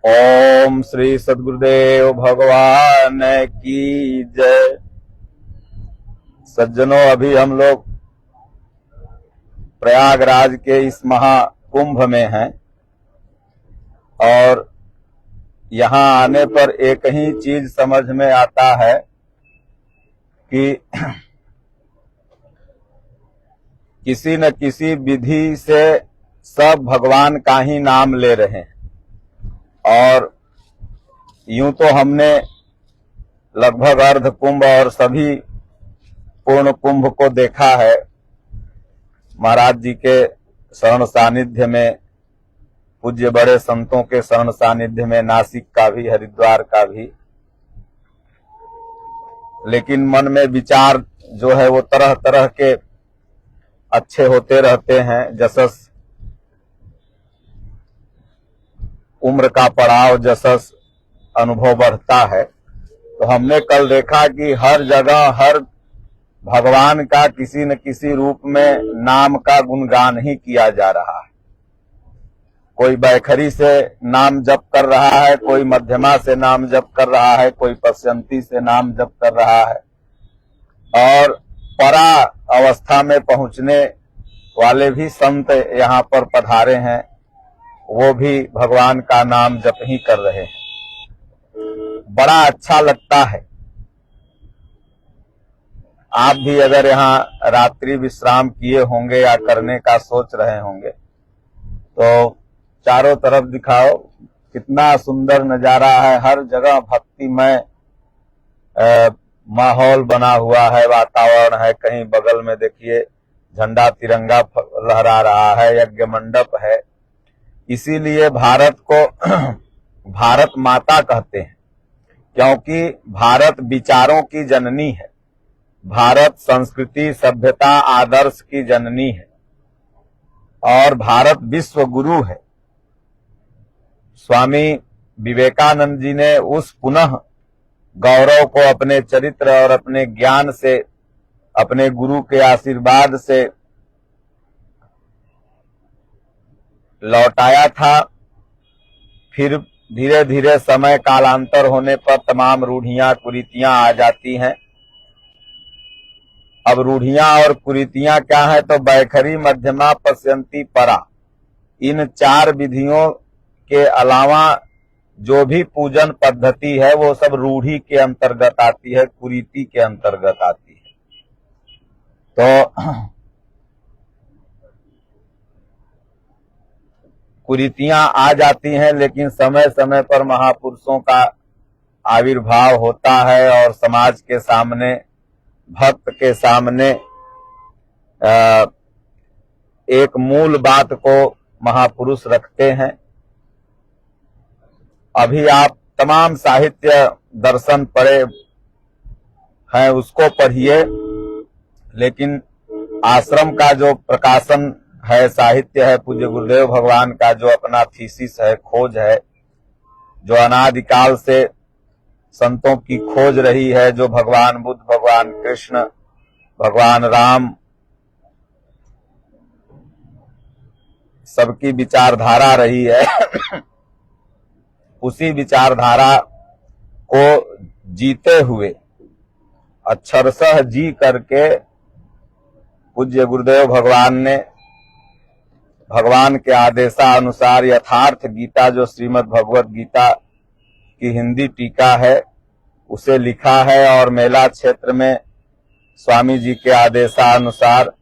ओम श्री सद्गुरुदेव भगवान की जय। सज्जनों, अभी हम लोग प्रयागराज के इस महाकुंभ में हैं और यहाँ आने पर एक ही चीज समझ में आता है कि किसी न किसी विधि से सब भगवान का ही नाम ले रहे हैं। और यूं तो हमने लगभग अर्ध कुंभ और सभी पूर्ण कुंभ को देखा है महाराज जी के शरण सानिध्य में, पूज्य बड़े संतों के शरण सानिध्य में, नासिक का भी, हरिद्वार का भी। लेकिन मन में विचार जो है वो तरह तरह के अच्छे होते रहते हैं। जसस उम्र का पड़ाव, जसस अनुभव बढ़ता है। तो हमने कल देखा कि हर जगह हर भगवान का किसी न किसी रूप में नाम का गुणगान ही किया जा रहा है। कोई बैखरी से नाम जप कर रहा है, कोई मध्यमा से नाम जप कर रहा है, कोई पश्यंती से नाम जप कर रहा है। और परा अवस्था में पहुंचने वाले भी संत यहाँ पर पधारे हैं, वो भी भगवान का नाम जप ही कर रहे हैं। बड़ा अच्छा लगता है। आप भी अगर यहाँ रात्रि विश्राम किए होंगे या करने का सोच रहे होंगे तो चारों तरफ दिखाओ, कितना सुंदर नजारा है। हर जगह भक्तिमय माहौल बना हुआ है, वातावरण है। कहीं बगल में देखिए झंडा तिरंगा लहरा रहा है, यज्ञ मंडप है। इसीलिए भारत को भारत माता कहते हैं, क्योंकि भारत विचारों की जननी है। भारत संस्कृति, सभ्यता, आदर्श की जननी है और भारत विश्व गुरु है। स्वामी विवेकानंद जी ने उस पुनः गौरव को अपने चरित्र और अपने ज्ञान से, अपने गुरु के आशीर्वाद से लौटाया था। फिर धीरे धीरे समय कालांतर होने पर तमाम रूढ़ियां कुरीतियां आ जाती हैं। अब रूढ़ियां और कुरीतियां क्या है? तो बैखरी, मध्यमा, पश्यंती, परा, इन चार विधियों के अलावा जो भी पूजन पद्धति है वो सब रूढ़ी के अंतर्गत आती है, कुरीति के अंतर्गत आती है। तो कुरीतियां आ जाती हैं, लेकिन समय समय पर महापुरुषों का आविर्भाव होता है और समाज के सामने, भक्त के सामने एक मूल बात को महापुरुष रखते हैं। अभी आप तमाम साहित्य दर्शन पढ़े हैं, उसको पढ़िए, लेकिन आश्रम का जो प्रकाशन है, साहित्य है, पूज्य गुरुदेव भगवान का जो अपना थीसिस है, खोज है, जो अनादिकाल से संतों की खोज रही है, जो भगवान बुद्ध, भगवान कृष्ण, भगवान राम सबकी विचारधारा रही है उसी विचारधारा को जीते हुए, अक्षरशः जी करके पूज्य गुरुदेव भगवान ने भगवान के आदेशानुसार यथार्थ गीता, जो श्रीमद् भगवत गीता की हिंदी टीका है, उसे लिखा है और मेला क्षेत्र में स्वामी जी के आदेशानुसार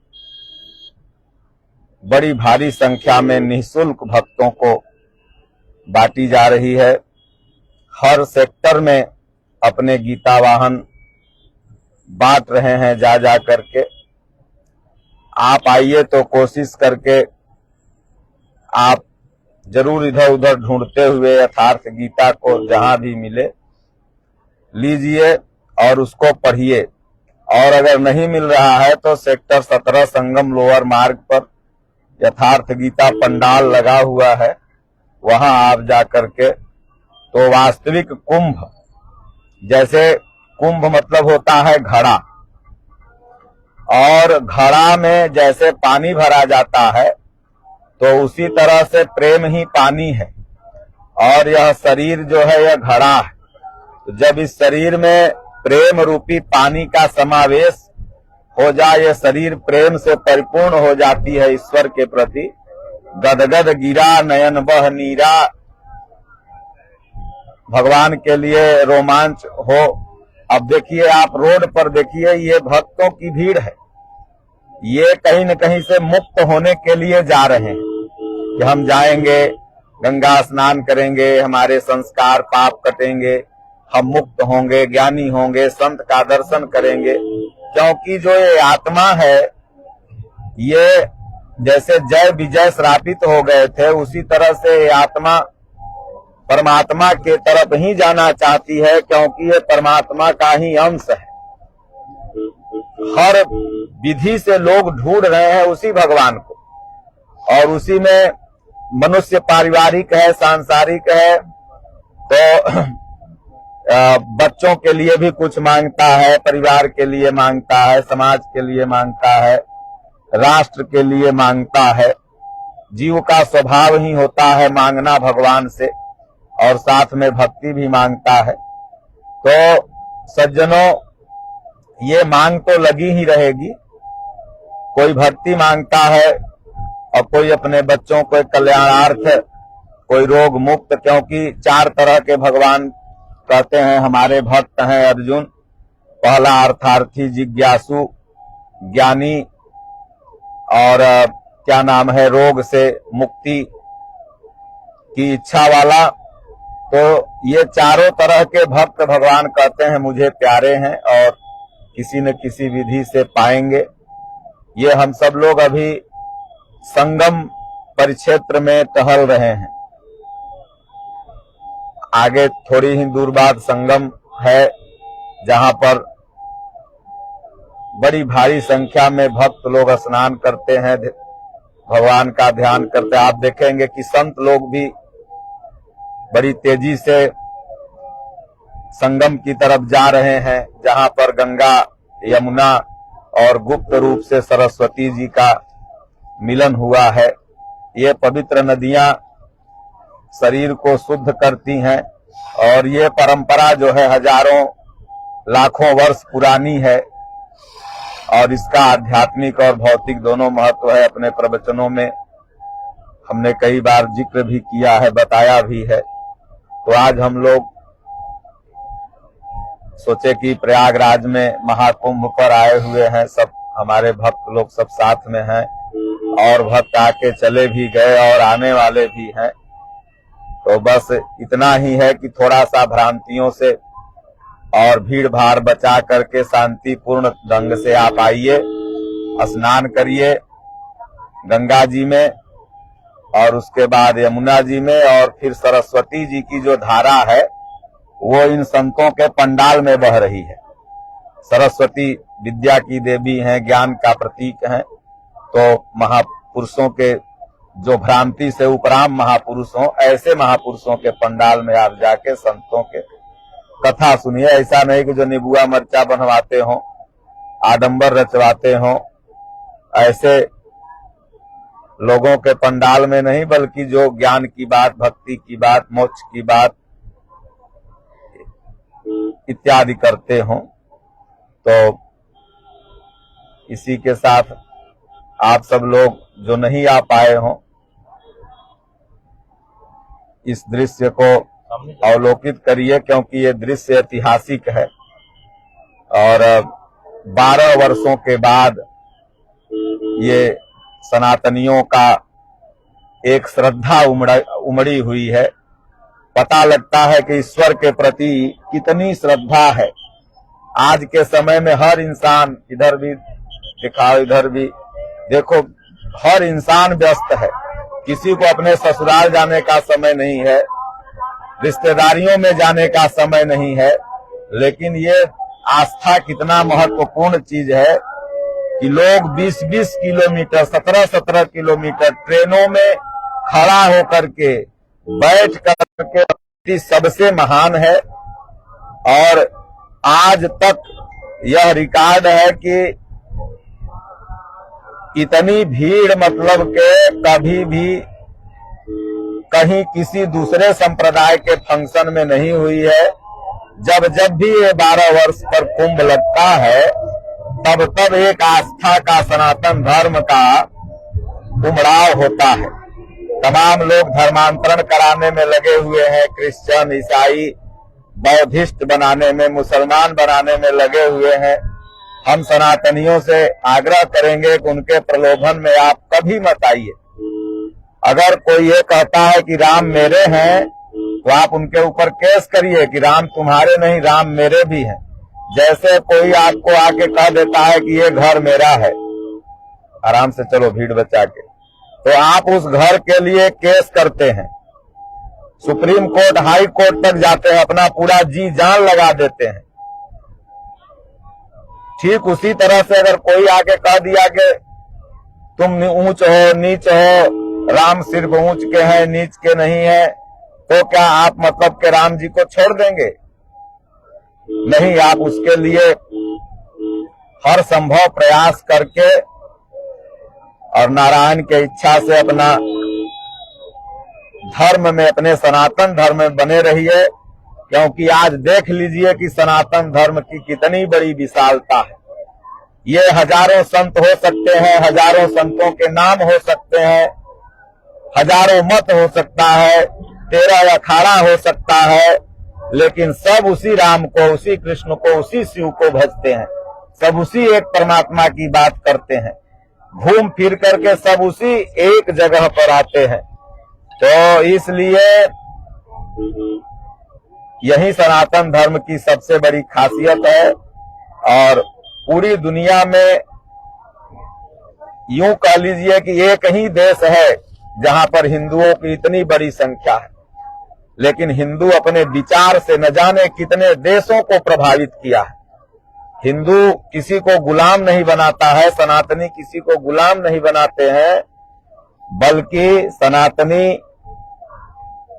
बड़ी भारी संख्या में निःशुल्क भक्तों को बांटी जा रही है। हर सेक्टर में अपने गीता वाहन बांट रहे हैं जा जा करके। आप आइए तो कोशिश करके आप जरूर इधर उधर ढूंढते हुए यथार्थ गीता को जहां भी मिले लीजिए और उसको पढ़िए। और अगर नहीं मिल रहा है तो सेक्टर 17 संगम लोअर मार्ग पर यथार्थ गीता पंडाल लगा हुआ है, वहां आप जाकर के, तो वास्तविक कुंभ, जैसे कुंभ मतलब होता है घड़ा, और घड़ा में जैसे पानी भरा जाता है तो उसी तरह से प्रेम ही पानी है। और यह शरीर जो है यह घड़ा है। तो जब इस शरीर में प्रेम रूपी पानी का समावेश हो जाए, यह शरीर प्रेम से परिपूर्ण हो जाती है ईश्वर के प्रति। गदगद गिरा नयन बह नीरा, भगवान के लिए रोमांच हो। अब देखिए, आप रोड पर देखिए, ये भक्तों की भीड़ है। ये कहीं न कहीं से मुक्त होने के लिए जा रहे हैं कि हम जाएंगे, गंगा स्नान करेंगे, हमारे संस्कार पाप कटेंगे, हम मुक्त होंगे, ज्ञानी होंगे, संत का दर्शन करेंगे। क्योंकि जो ये आत्मा है, ये जैसे जय विजय श्रापित हो गए थे, उसी तरह से ये आत्मा परमात्मा के तरफ ही जाना चाहती है, क्योंकि ये परमात्मा का ही अंश है। हर विधि से लोग ढूंढ रहे हैं उसी भगवान को, और उसी में मनुष्य पारिवारिक है, सांसारिक है, तो बच्चों के लिए भी कुछ मांगता है, परिवार के लिए मांगता है, समाज के लिए मांगता है, राष्ट्र के लिए मांगता है। जीव का स्वभाव ही होता है मांगना भगवान से, और साथ में भक्ति भी मांगता है। तो सज्जनों, ये मांग तो लगी ही रहेगी। कोई भक्ति मांगता है और कोई अपने बच्चों को कल्याणार्थ, कोई रोग मुक्त, क्योंकि 4 तरह के भगवान कहते हैं हमारे भक्त हैं अर्जुन। पहला अर्थार्थी, जिज्ञासु, ज्ञानी, और क्या नाम है, रोग से मुक्ति की इच्छा वाला। तो ये चारों तरह के भक्त भगवान कहते हैं मुझे प्यारे हैं और किसी न किसी विधि से पाएंगे। ये हम सब लोग अभी संगम परिक्षेत्र में टहल रहे हैं। आगे थोड़ी ही दूर बाद संगम है, जहां पर बड़ी भारी संख्या में भक्त लोग स्नान करते हैं, भगवान का ध्यान करते हैं। आप देखेंगे कि संत लोग भी बड़ी तेजी से संगम की तरफ जा रहे हैं, जहां पर गंगा, यमुना और गुप्त रूप से सरस्वती जी का मिलन हुआ है। ये पवित्र नदियां शरीर को शुद्ध करती हैं, और ये परंपरा जो है हजारों लाखों वर्ष पुरानी है, और इसका आध्यात्मिक और भौतिक दोनों महत्व है। अपने प्रवचनों में हमने कई बार जिक्र भी किया है, बताया भी है। तो आज हम लोग सोचे कि प्रयागराज में महाकुंभ पर आए हुए हैं, सब हमारे भक्त लोग सब साथ में हैं, और भक्त आके चले भी गए और आने वाले भी हैं। तो बस इतना ही है कि थोड़ा सा भ्रांतियों से और भीड़ भाड़ बचा करके शांतिपूर्ण ढंग से आप आइए, स्नान करिए गंगा जी में, और उसके बाद यमुना जी में, और फिर सरस्वती जी की जो धारा है वो इन संतों के पंडाल में बह रही है। सरस्वती विद्या की देवी हैं, ज्ञान का प्रतीक हैं। तो महापुरुषों के जो भ्रांति से उपराम महापुरुष हों, ऐसे महापुरुषों के पंडाल में आप जाके संतों के कथा सुनिए। ऐसा नहीं कि जो निबुआ मरचा बनवाते हों, आडंबर रचवाते हों, ऐसे लोगों के पंडाल में नहीं, बल्कि जो ज्ञान की बात, भक्ति की बात, मोक्ष की बात इत्यादि करते हों। तो इसी के साथ आप सब लोग जो नहीं आ पाए हों, इस दृश्य को अवलोकित करिए, क्योंकि ये दृश्य ऐतिहासिक है। और 12 वर्षों के बाद ये सनातनियों का एक श्रद्धा उमड़ी हुई है। पता लगता है कि ईश्वर के प्रति कितनी श्रद्धा है। आज के समय में हर इंसान, इधर भी दिखाओ, इधर भी देखो, हर इंसान व्यस्त है। किसी को अपने ससुराल जाने का समय नहीं है, रिश्तेदारियों में जाने का समय नहीं है। लेकिन ये आस्था कितना महत्वपूर्ण चीज है कि लोग 20-20 किलोमीटर, 17-17 किलोमीटर ट्रेनों में खड़ा होकर के, बैठ करके सबसे महान है। और आज तक यह रिकॉर्ड है कि इतनी भीड़, मतलब के कहीं किसी दूसरे संप्रदाय के फंक्शन में नहीं हुई है। जब जब भी ये 12 वर्ष पर कुंभ लगता है, तब तब एक आस्था का, सनातन धर्म का उमड़ाव होता है। तमाम लोग धर्मांतरण कराने में लगे हुए हैं, क्रिश्चियन, ईसाई, बौद्धिस्ट बनाने में, मुसलमान बनाने में लगे हुए हैं। हम सनातनियों से आग्रह करेंगे कि उनके प्रलोभन में आप कभी मत आइए। अगर कोई ये कहता है कि राम मेरे हैं, तो आप उनके ऊपर केस करिए कि राम तुम्हारे नहीं, राम मेरे भी हैं। जैसे कोई आपको आके कह देता है कि ये घर मेरा है, आराम से चलो भीड़ बचा के, तो आप उस घर के लिए केस करते हैं, सुप्रीम कोर्ट, हाई कोर्ट तक जाते हैं, अपना पूरा जी जान लगा देते हैं। ठीक उसी तरह से अगर कोई आके कह दिया कि तुम ऊंच हो, नीच हो, राम सिर्फ ऊंच के हैं, नीच के नहीं है, तो क्या आप मतलब के राम जी को छोड़ देंगे? नहीं, आप उसके लिए हर संभव प्रयास करके और नारायण के इच्छा से अपना धर्म में, अपने सनातन धर्म में बने रहिए। क्योंकि आज देख लीजिए कि सनातन धर्म की कितनी बड़ी विशालता है। ये हजारों संत हो सकते हैं, हजारों संतों के नाम हो सकते हैं, हजारों मत हो सकता है, 13 अखाड़ा हो सकता है, लेकिन सब उसी राम को, उसी कृष्ण को, उसी शिव को भजते हैं। सब उसी एक परमात्मा की बात करते हैं। घूम फिर करके सब उसी एक जगह पर आते हैं। तो इसलिए यही सनातन धर्म की सबसे बड़ी खासियत है। और पूरी दुनिया में यूं कह लीजिए कि एक ही देश है जहां पर हिंदुओं की इतनी बड़ी संख्या है, लेकिन हिंदू अपने विचार से न जाने कितने देशों को प्रभावित किया है। हिंदू किसी को गुलाम नहीं बनाता है, सनातनी किसी को गुलाम नहीं बनाते हैं, बल्कि सनातनी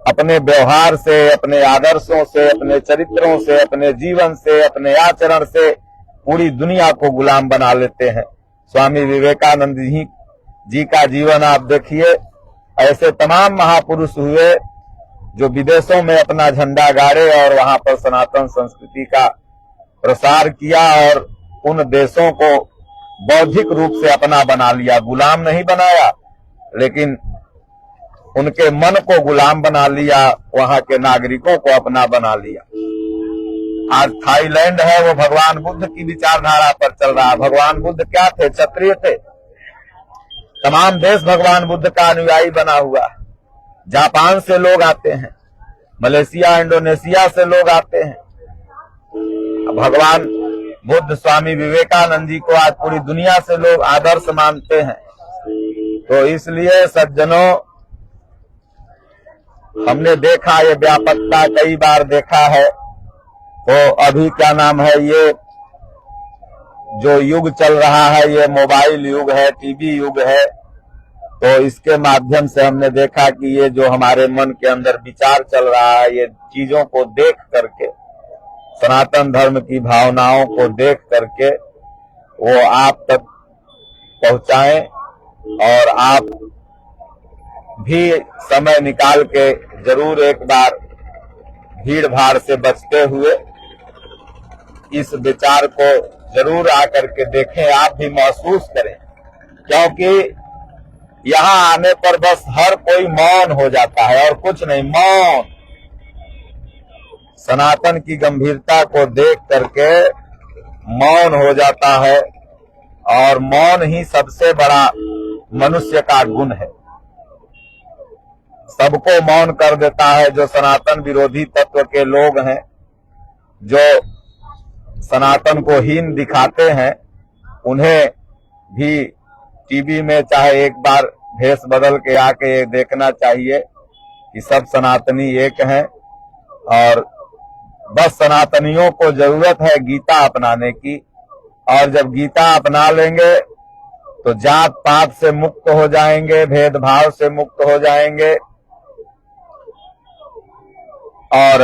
अपने व्यवहार से, अपने आदर्शों से, अपने चरित्रों से, अपने जीवन से, अपने आचरण से पूरी दुनिया को गुलाम बना लेते हैं। स्वामी विवेकानंद जी का जीवन आप देखिए, ऐसे तमाम महापुरुष हुए जो विदेशों में अपना झंडा गाड़े और वहां पर सनातन संस्कृति का प्रसार किया और उन देशों को बौद्धिक रूप से अपना बना लिया। गुलाम नहीं बनाया, लेकिन उनके मन को गुलाम बना लिया, वहां के नागरिकों को अपना बना लिया। आज थाईलैंड है, वो भगवान बुद्ध की विचारधारा पर चल रहा है। भगवान बुद्ध क्या थे? क्षत्रिय थे। तमाम देश भगवान बुद्ध का अनुयायी बना हुआ है। जापान से लोग आते हैं, मलेशिया, इंडोनेशिया से लोग आते हैं। भगवान बुद्ध, स्वामी विवेकानंद जी को आज पूरी दुनिया से लोग आदर्श मानते हैं। तो इसलिए सज्जनों, हमने देखा, ये व्यापकता कई बार देखा है। तो अभी क्या नाम है, ये जो युग चल रहा है, ये मोबाइल युग है, टीवी युग है। तो इसके माध्यम से हमने देखा कि ये जो हमारे मन के अंदर विचार चल रहा है, ये चीजों को देख करके, सनातन धर्म की भावनाओं को देख करके वो आप तक पहुंचाएं और आप भी समय निकाल के जरूर एक बार भीड़ भाड़ से बचते हुए इस विचार को जरूर आकर के देखें, आप भी महसूस करें। क्योंकि यहाँ आने पर बस हर कोई मौन हो जाता है और कुछ नहीं, मौन। सनातन की गंभीरता को देख करके मौन हो जाता है, और मौन ही सबसे बड़ा मनुष्य का गुण है। सबको मौन कर देता है। जो सनातन विरोधी तत्व के लोग हैं, जो सनातन को हीन दिखाते हैं, उन्हें भी टीवी में चाहे एक बार भेष बदल के आके ये देखना चाहिए कि सब सनातनी एक हैं। और बस सनातनियों को जरूरत है गीता अपनाने की, और जब गीता अपना लेंगे तो जात पात से मुक्त हो जाएंगे, भेदभाव से मुक्त हो जाएंगे। और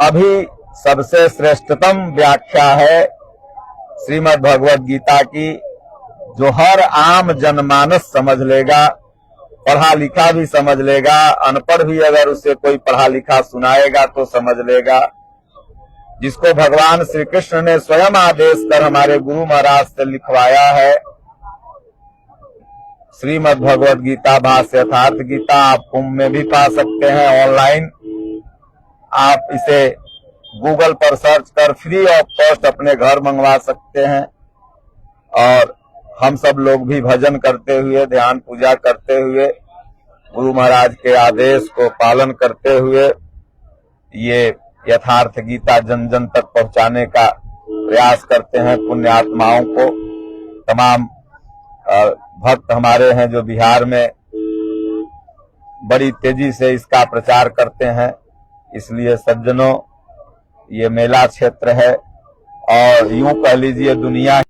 अभी सबसे श्रेष्ठतम व्याख्या है श्रीमद् भगवद गीता की, जो हर आम जनमानस समझ लेगा, पढ़ा लिखा भी समझ लेगा, अनपढ़ भी अगर उससे कोई पढ़ा लिखा सुनाएगा तो समझ लेगा। जिसको भगवान श्री कृष्ण ने स्वयं आदेश कर हमारे गुरु महाराज से लिखवाया है, श्रीमद् भगवद गीता भाष्य यथार्थ गीता, आप कुंभ में भी पा सकते हैं ऑनलाइन। आप इसे गूगल पर सर्च कर फ्री ऑफ कॉस्ट अपने घर मंगवा सकते हैं। और हम सब लोग भी भजन करते हुए, ध्यान पूजा करते हुए, गुरु महाराज के आदेश को पालन करते हुए ये यथार्थ गीता जन जन तक पहुंचाने का प्रयास करते हैं। पुण्य आत्माओं को, तमाम भक्त हमारे हैं जो बिहार में बड़ी तेजी से इसका प्रचार करते हैं। इसलिए सज्जनों, ये मेला क्षेत्र है और यूं कह लीजिए दुनिया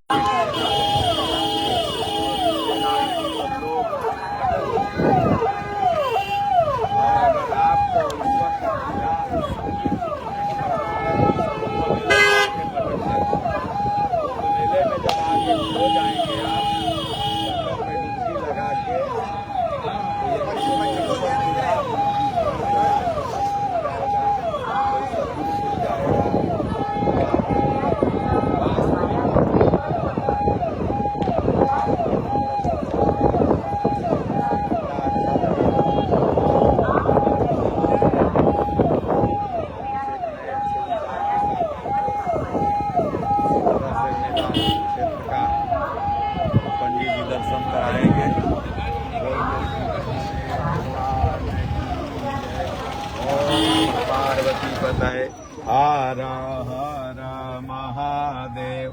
हर हर महादेव।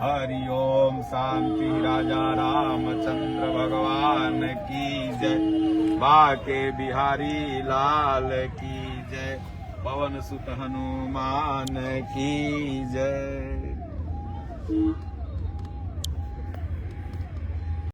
हरि ओम। शांति। राजा रामचंद्र भगवान की जय। बाके बिहारी लाल की जय। पवन सुत हनुमान की जय।